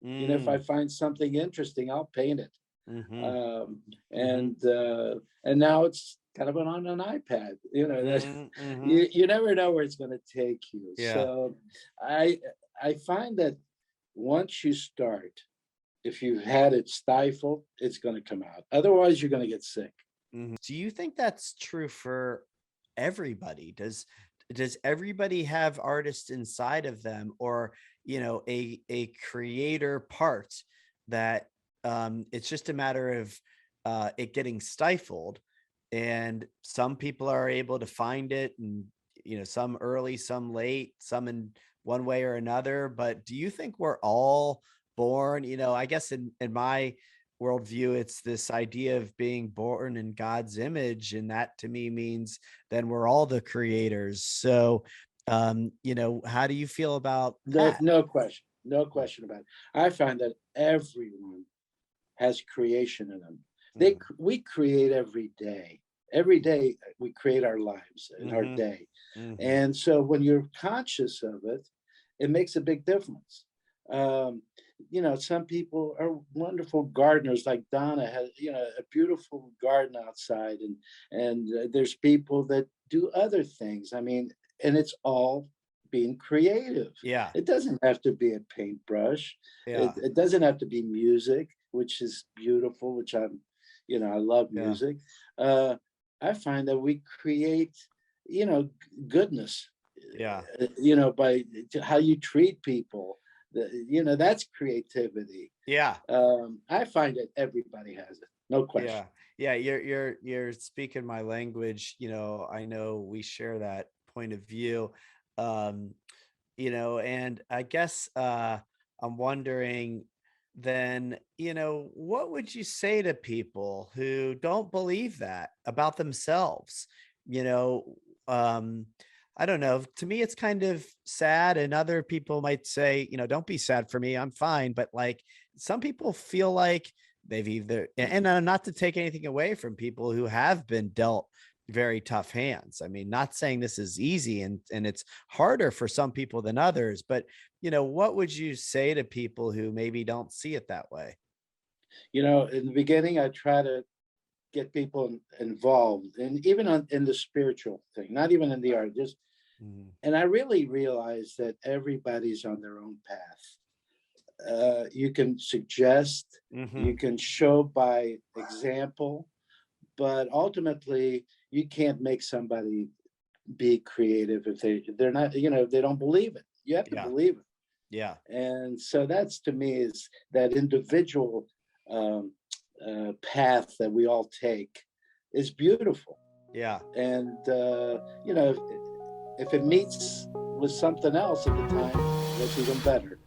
If I Mm, find something interesting, I'll paint it. mm-hmm, Um, mm-hmm, and now it's kind of on an iPad. That mm-hmm. you never know where it's going to take you. Yeah. So I I find that once you start, if you've had it stifled, it's going to come out. Otherwise, you're going to get sick. Mhm. Do you think that's true for everybody? Does everybody have artists inside of them, or a creator part that it's just a matter of it getting stifled, and some people are able to find it, and some early, some late, some in one way or another. But do you think we're all born, I guess in my worldview, it's this idea of being born in God's image. And that to me means then we're all the creators. So, how do you feel about No, that? no question, no question about it. I find that everyone has creation in them. Mm, We create every day. Every day we create our lives in our mhm, day, mhm. and so when you're conscious of it, it makes a big difference. Um, some people are wonderful gardeners, like Donna has, a beautiful garden outside, and there's people that do other things. I mean, and it's all being creative. Yeah, It doesn't have to be a paintbrush. It, yeah, it doesn't have to be music, which is beautiful, which I love yeah, music. Uh, I find that we create, goodness, yeah, by how you treat people. That's creativity. yeah, I find that everybody has it, no question. yeah, yeah. You're speaking my language. I know we share that point of view. Um, and I guess I'm wondering then, what would you say to people who don't believe that about themselves? You know, um, I don't know. To me, it's kind of sad, and other people might say, don't be sad for me. I'm fine. But like some people feel like they've either, and not to take anything away from people who have been dealt very tough hands. I mean, not saying this is easy, and it's harder for some people than others, but what would you say to people who maybe don't see it that way? In the beginning, I try to get people involved, and even in the spiritual thing, not even in the art, just. Mhm. And I really realize that everybody's on their own path. You can suggest, you Mhm. can show by example, but ultimately, you can't make somebody be creative if they're not, if they don't believe it. You have to Yeah. believe it. Yeah. And so that's, to me, is that individual um, path that we all take is beautiful. Yeah. And if it meets with something else at the time, that's even better.